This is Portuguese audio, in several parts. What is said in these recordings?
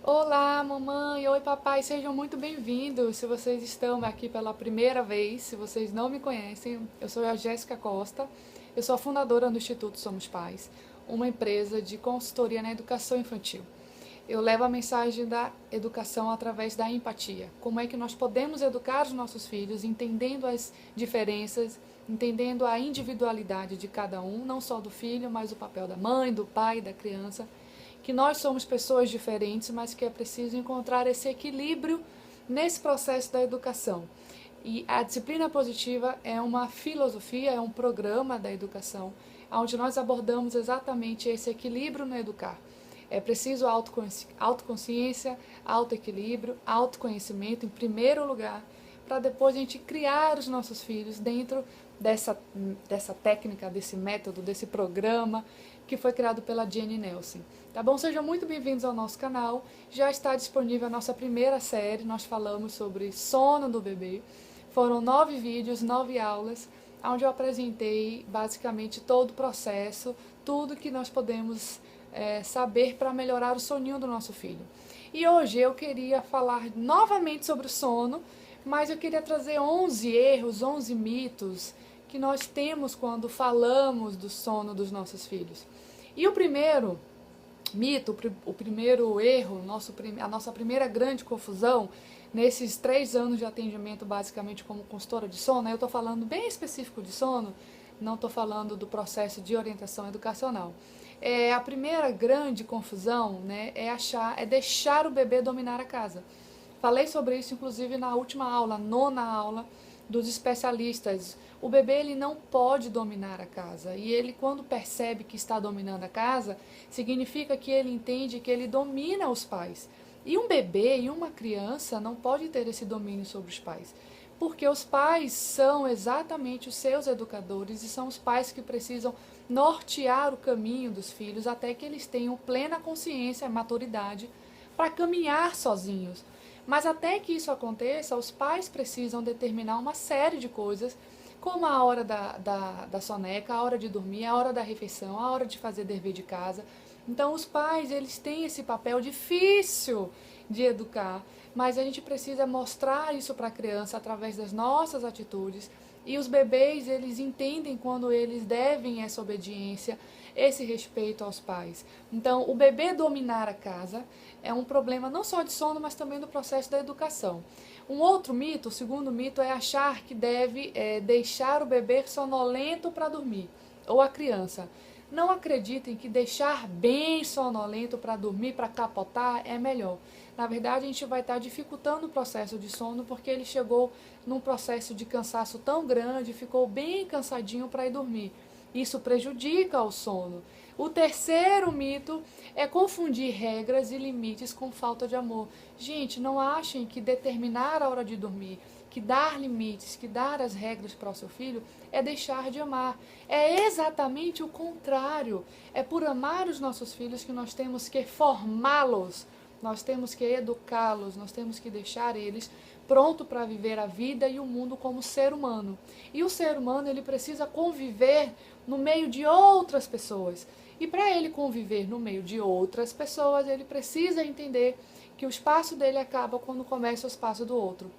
Olá, mamãe! Oi, papai! Sejam muito bem-vindos. Se vocês estão aqui pela primeira vez, se vocês não me conhecem, eu sou a Jéssica Costa, eu sou a fundadora do Instituto Somos Pais, uma empresa de consultoria na educação infantil. Eu levo a mensagem da educação através da empatia. Como é que nós podemos educar os nossos filhos, entendendo as diferenças, entendendo a individualidade de cada um, não só do filho, mas o papel da mãe, do pai, da criança, que nós somos pessoas diferentes, mas que é preciso encontrar esse equilíbrio nesse processo da educação. E a disciplina positiva é uma filosofia, é um programa da educação, onde nós abordamos exatamente esse equilíbrio no educar. É preciso autoconsciência, autoequilíbrio, autoconhecimento em primeiro lugar, para depois a gente criar os nossos filhos dentro dessa técnica, desse método, desse programa que foi criado pela Jenny Nelson. Tá bom? Sejam muito bem-vindos ao nosso canal. Já está disponível a nossa primeira série, nós falamos sobre sono do bebê. Foram 9 vídeos, 9 aulas, onde eu apresentei basicamente todo o processo, tudo que nós podemos saber para melhorar o soninho do nosso filho. E hoje eu queria falar novamente sobre o sono, mas eu queria trazer 11 erros, 11 mitos que nós temos quando falamos do sono dos nossos filhos. E o primeiro mito, o primeiro erro, a nossa primeira grande confusão, nesses 3 anos de atendimento basicamente como consultora de sono, eu estou falando bem específico de sono, não estou falando do processo de orientação educacional. A primeira grande confusão, né, é deixar o bebê dominar a casa. Falei sobre isso inclusive na última aula, nona aula dos especialistas. O bebê ele não pode dominar a casa, e ele, quando percebe que está dominando a casa, significa que ele entende que ele domina os pais. E um bebê e uma criança não pode ter esse domínio sobre os pais, porque os pais são exatamente os seus educadores e são os pais que precisam nortear o caminho dos filhos até que eles tenham plena consciência, maturidade para caminhar sozinhos. Mas até que isso aconteça, os pais precisam determinar uma série de coisas, como a hora da soneca, a hora de dormir, a hora da refeição, a hora de fazer dever de casa. Então os pais, eles têm esse papel difícil de educar, mas a gente precisa mostrar isso para a criança através das nossas atitudes. E os bebês, eles entendem quando eles devem essa obediência, esse respeito aos pais. Então, o bebê dominar a casa é um problema não só de sono, mas também do processo da educação. Um outro mito, o segundo mito, é achar que deve deixar o bebê sonolento para dormir, ou a criança. Não acreditem que deixar bem sonolento para dormir, para capotar, é melhor. Na verdade, a gente vai estar dificultando o processo de sono porque ele chegou num processo de cansaço tão grande, ficou bem cansadinho para ir dormir. Isso prejudica o sono. O terceiro mito é confundir regras e limites com falta de amor. Gente, não achem que determinar a hora de dormir, que dar limites, que dar as regras para o seu filho é deixar de amar. É exatamente o contrário. É por amar os nossos filhos que nós temos que formá-los, nós temos que educá-los, nós temos que deixar eles pronto para viver a vida e o mundo como ser humano. E o ser humano, ele precisa conviver no meio de outras pessoas. E para ele conviver no meio de outras pessoas, ele precisa entender que o espaço dele acaba quando começa o espaço do outro.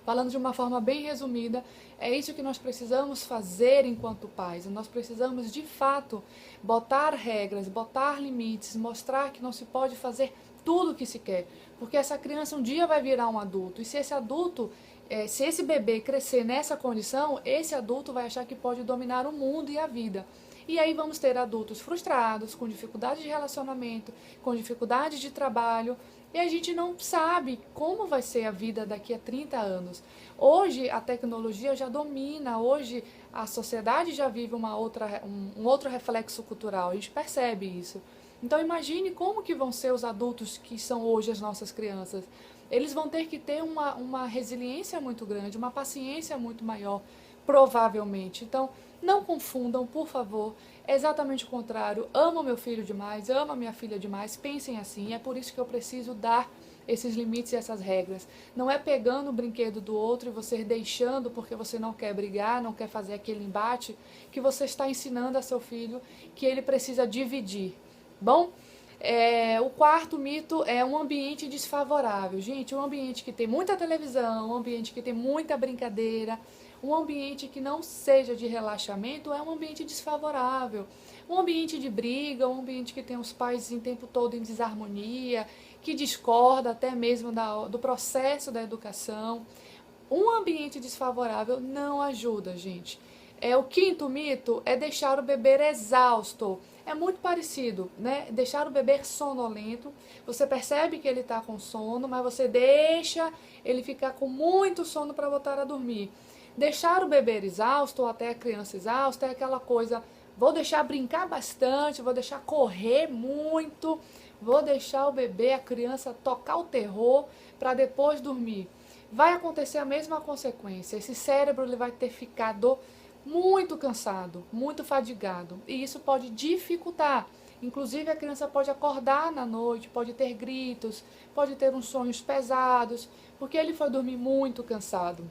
Falando de uma forma bem resumida, é isso que nós precisamos fazer enquanto pais. Nós precisamos, de fato, botar regras, botar limites, mostrar que não se pode fazer tudo o que se quer. Porque essa criança um dia vai virar um adulto. E se esse adulto, se esse bebê crescer nessa condição, esse adulto vai achar que pode dominar o mundo e a vida. E aí vamos ter adultos frustrados, com dificuldade de relacionamento, com dificuldade de trabalho, e a gente não sabe como vai ser a vida daqui a 30 anos. Hoje a tecnologia já domina, hoje a sociedade já vive um outro reflexo cultural, a gente percebe isso. Então imagine como que vão ser os adultos que são hoje as nossas crianças. Eles vão ter que ter uma resiliência muito grande, uma paciência muito maior, provavelmente. Então, não confundam, por favor. É exatamente o contrário. Amo meu filho demais, amo a minha filha demais. Pensem assim. É por isso que eu preciso dar esses limites e essas regras. Não é pegando o brinquedo do outro e você deixando porque você não quer brigar, não quer fazer aquele embate, que você está ensinando a seu filho que ele precisa dividir. Bom? O quarto mito é um ambiente desfavorável. Gente, um ambiente que tem muita televisão, um ambiente que tem muita brincadeira, um ambiente que não seja de relaxamento é um ambiente desfavorável. Um ambiente de briga, um ambiente que tem os pais o tempo todo em desarmonia, que discorda até mesmo do processo da educação. Um ambiente desfavorável não ajuda, gente. O quinto mito é deixar o bebê exausto. É muito parecido, né? Deixar o bebê sonolento. Você percebe que ele está com sono, mas você deixa ele ficar com muito sono para botar a dormir. Deixar o bebê exausto ou até a criança exausta é aquela coisa, vou deixar brincar bastante, vou deixar correr muito, vou deixar o bebê, a criança tocar o terror para depois dormir. Vai acontecer a mesma consequência. Esse cérebro ele vai ter ficado muito cansado, muito fadigado. E isso pode dificultar. Inclusive a criança pode acordar na noite, pode ter gritos, pode ter uns sonhos pesados, porque ele foi dormir muito cansado.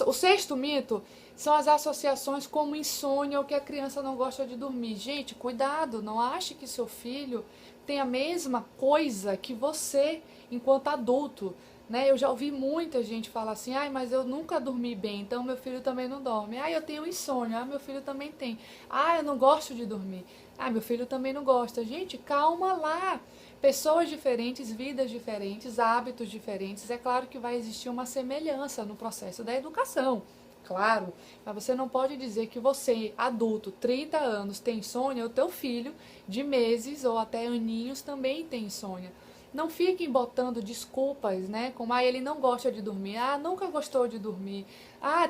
O sexto mito são as associações como insônia ou que a criança não gosta de dormir. Gente, cuidado, não ache que seu filho tem a mesma coisa que você enquanto adulto. Né? Eu já ouvi muita gente falar assim, ai, mas eu nunca dormi bem, então meu filho também não dorme. Ah, eu tenho insônia, meu filho também tem. Ah, eu não gosto de dormir. Ah, meu filho também não gosta. Gente, calma lá. Pessoas diferentes, vidas diferentes, hábitos diferentes. É claro que vai existir uma semelhança no processo da educação. Claro, mas você não pode dizer que você, adulto, 30 anos, tem insônia, o teu filho, de meses ou até aninhos, também tem insônia. Não fiquem botando desculpas, né? Como, ele não gosta de dormir. Nunca gostou de dormir.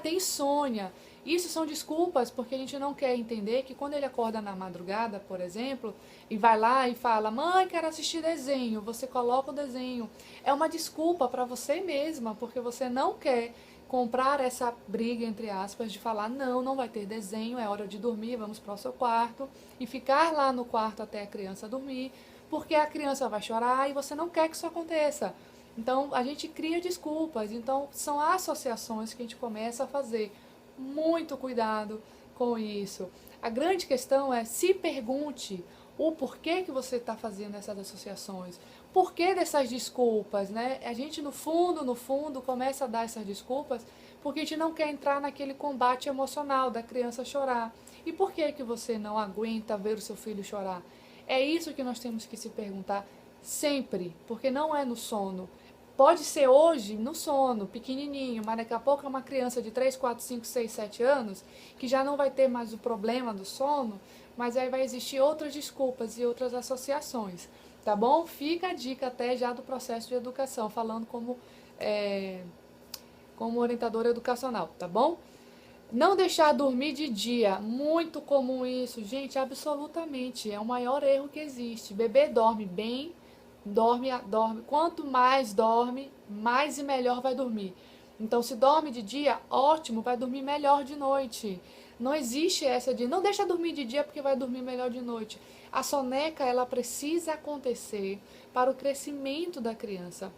Tem insônia. Isso são desculpas porque a gente não quer entender que quando ele acorda na madrugada, por exemplo, e vai lá e fala, mãe, quero assistir desenho, você coloca o desenho. É uma desculpa para você mesma, porque você não quer comprar essa briga, entre aspas, de falar, não vai ter desenho, é hora de dormir, vamos para o seu quarto, e ficar lá no quarto até a criança dormir, porque a criança vai chorar e você não quer que isso aconteça. Então, a gente cria desculpas. Então, são associações que a gente começa a fazer. Muito cuidado com isso. A grande questão é, se pergunte o porquê que você está fazendo essas associações. Porquê dessas desculpas, né? A gente, no fundo, começa a dar essas desculpas porque a gente não quer entrar naquele combate emocional da criança chorar. E por que que você não aguenta ver o seu filho chorar? É isso que nós temos que se perguntar sempre, porque não é no sono. Pode ser hoje no sono, pequenininho, mas daqui a pouco é uma criança de 3, 4, 5, 6, 7 anos que já não vai ter mais o problema do sono, mas aí vai existir outras desculpas e outras associações, tá bom? Fica a dica até já do processo de educação, falando como orientadora educacional, tá bom? Não deixar dormir de dia, muito comum isso, gente, absolutamente, é o maior erro que existe. Bebê dorme bem, dorme. Quanto mais dorme, mais e melhor vai dormir. Então, se dorme de dia, ótimo, vai dormir melhor de noite. Não existe essa de não deixa dormir de dia porque vai dormir melhor de noite. A soneca, ela precisa acontecer para o crescimento da criança.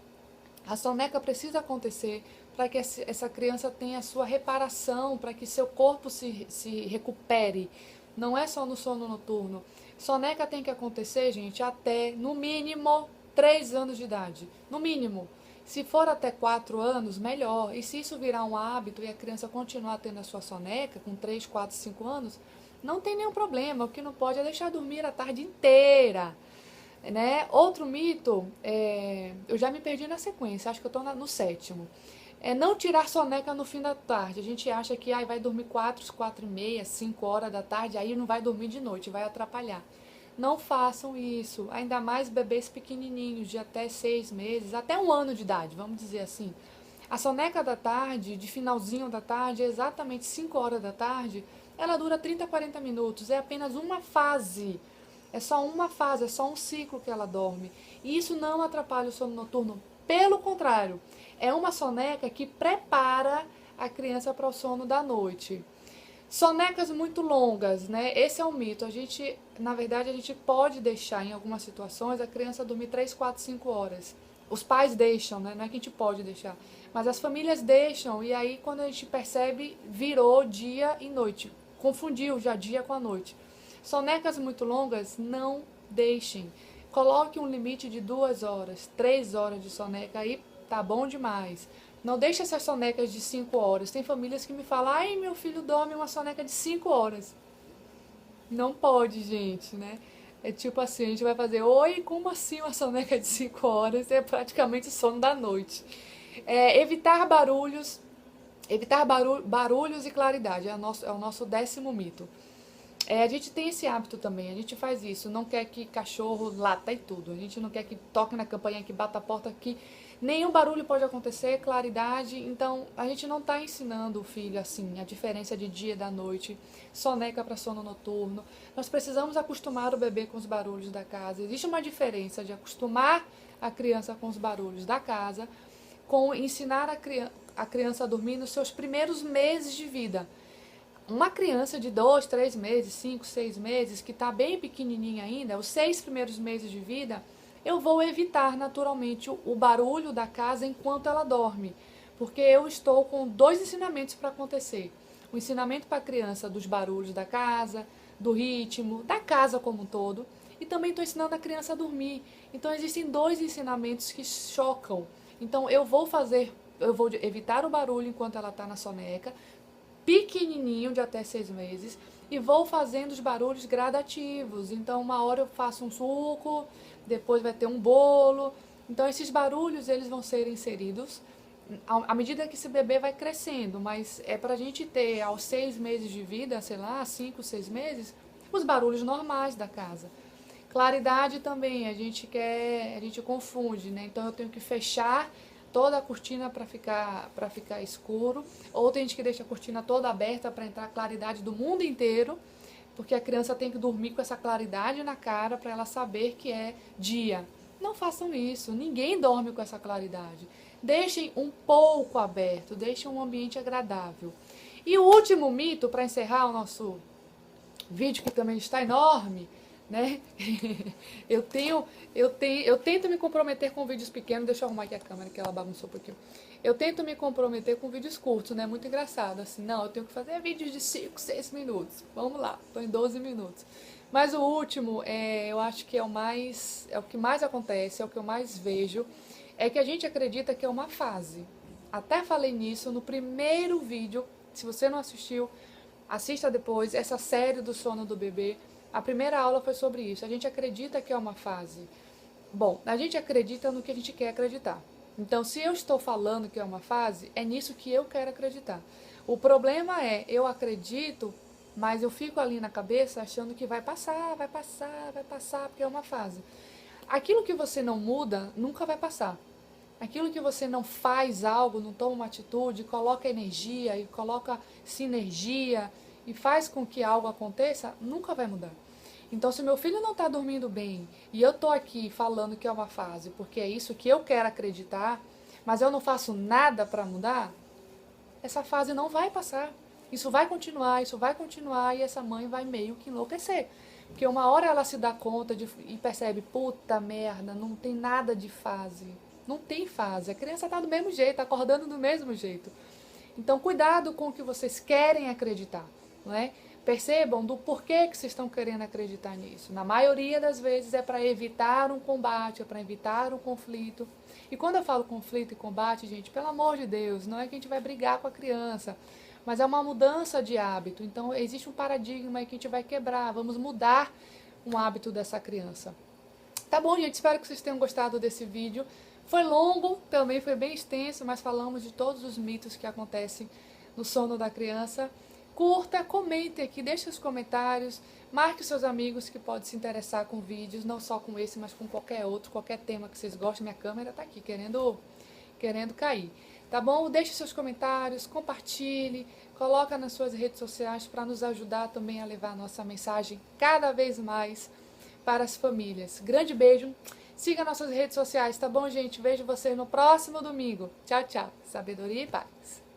A soneca precisa acontecer para que essa criança tenha a sua reparação, para que seu corpo se recupere. Não é só no sono noturno. Soneca tem que acontecer, gente, até, no mínimo, 3 anos de idade. No mínimo. Se for até 4 anos, melhor. E se isso virar um hábito e a criança continuar tendo a sua soneca com 3, 4, 5 anos, não tem nenhum problema. O que não pode é deixar dormir a tarde inteira. Né? Outro mito, eu já me perdi na sequência, acho que eu estou no sétimo. É não tirar soneca no fim da tarde. A gente acha que vai dormir 4, 4 e meia, 5 horas da tarde, aí não vai dormir de noite, vai atrapalhar. Não façam isso, ainda mais bebês pequenininhos, de até 6 meses, até 1 ano de idade, vamos dizer assim. A soneca da tarde, de finalzinho da tarde, exatamente 5 horas da tarde, ela dura 30, 40 minutos, é apenas uma fase. É só uma fase, é só um ciclo que ela dorme. E isso não atrapalha o sono noturno. Pelo contrário, é uma soneca que prepara a criança para o sono da noite. Sonecas muito longas, né? Esse é um mito. Na verdade, a gente pode deixar, em algumas situações, a criança dormir 3, 4, 5 horas. Os pais deixam, né? Não é que a gente pode deixar. Mas as famílias deixam, e aí quando a gente percebe, virou dia e noite. Confundiu já dia com a noite. Sonecas muito longas não deixem. Coloque um limite de 2 horas, 3 horas de soneca, aí tá bom demais. Não deixe essas sonecas de 5 horas. Tem famílias que me falam, ai, meu filho dorme uma soneca de 5 horas. Não pode, gente, né? É tipo assim, a gente vai fazer, oi, como assim uma soneca de 5 horas? É praticamente o sono da noite. Evitar barulhos e claridade, é o nosso 10º mito. A gente tem esse hábito também, a gente faz isso, não quer que cachorro lata e tudo, a gente não quer que toque na campainha, que bata a porta, que nenhum barulho pode acontecer, claridade, então a gente não está ensinando o filho assim, a diferença de dia e da noite, soneca para sono noturno. Nós precisamos acostumar o bebê com os barulhos da casa. Existe uma diferença de acostumar a criança com os barulhos da casa, com ensinar a criança a dormir nos seus primeiros meses de vida. Uma criança de 2, 3 meses, 5, 6 meses, que está bem pequenininha ainda, os 6 primeiros meses de vida, eu vou evitar naturalmente o barulho da casa enquanto ela dorme, porque eu estou com 2 ensinamentos para acontecer. O ensinamento para a criança dos barulhos da casa, do ritmo, da casa como um todo, e também estou ensinando a criança a dormir. Então existem 2 ensinamentos que chocam. Então eu vou evitar o barulho enquanto ela está na soneca, pequenininho, de até 6 meses, e vou fazendo os barulhos gradativos. Então, uma hora eu faço um suco, depois vai ter um bolo. Então, esses barulhos, eles vão ser inseridos à medida que esse bebê vai crescendo, mas é pra gente ter aos 6 meses de vida, sei lá, 5, 6 meses, os barulhos normais da casa. Claridade também, a gente confunde, né? Então, eu tenho que fechar toda a cortina para ficar escuro, ou tem gente que deixa a cortina toda aberta para entrar a claridade do mundo inteiro, porque a criança tem que dormir com essa claridade na cara para ela saber que é dia. Não façam isso, ninguém dorme com essa claridade. Deixem um pouco aberto, deixem um ambiente agradável. E o último mito, para encerrar o nosso vídeo, que também está enorme, né? Eu tento me comprometer com vídeos pequenos. Deixa eu arrumar aqui a câmera que ela bagunçou um pouquinho. Eu tento me comprometer com vídeos curtos, né? Muito engraçado, assim, não, eu tenho que fazer vídeos de 5, 6 minutos. Vamos lá, tô em 12 minutos. Mas o último, eu acho que é o que mais acontece, é o que eu mais vejo, é que a gente acredita que é uma fase. Até falei nisso no primeiro vídeo. Se você não assistiu, assista depois, essa série do sono do bebê. A primeira aula foi sobre isso. A gente acredita que é uma fase. Bom, a gente acredita no que a gente quer acreditar. Então, se eu estou falando que é uma fase, é nisso que eu quero acreditar. O problema é, eu acredito, mas eu fico ali na cabeça achando que vai passar, vai passar, vai passar, porque é uma fase. Aquilo que você não muda, nunca vai passar. Aquilo que você não faz algo, não toma uma atitude, coloca energia e coloca sinergia e faz com que algo aconteça, nunca vai mudar. Então, se meu filho não está dormindo bem e eu estou aqui falando que é uma fase, porque é isso que eu quero acreditar, mas eu não faço nada para mudar, essa fase não vai passar. Isso vai continuar e essa mãe vai meio que enlouquecer. Porque uma hora ela se dá conta e percebe, puta merda, não tem nada de fase. Não tem fase. A criança está do mesmo jeito, acordando do mesmo jeito. Então, cuidado com o que vocês querem acreditar, não é? Percebam do porquê que vocês estão querendo acreditar nisso. Na maioria das vezes é para evitar um combate, é para evitar um conflito. E quando eu falo conflito e combate, gente, pelo amor de Deus, não é que a gente vai brigar com a criança, mas é uma mudança de hábito. Então, existe um paradigma aí que a gente vai quebrar, vamos mudar um hábito dessa criança. Tá bom, gente? Espero que vocês tenham gostado desse vídeo. Foi longo, também foi bem extenso, mas falamos de todos os mitos que acontecem no sono da criança. Curta, comente aqui, deixe os comentários, marque seus amigos que podem se interessar com vídeos, não só com esse, mas com qualquer outro, qualquer tema que vocês gostem. Minha câmera tá aqui, querendo cair. Tá bom? Deixe seus comentários, compartilhe, coloca nas suas redes sociais para nos ajudar também a levar a nossa mensagem cada vez mais para as famílias. Grande beijo, siga nossas redes sociais, tá bom, gente? Vejo vocês no próximo domingo. Tchau, tchau. Sabedoria e paz.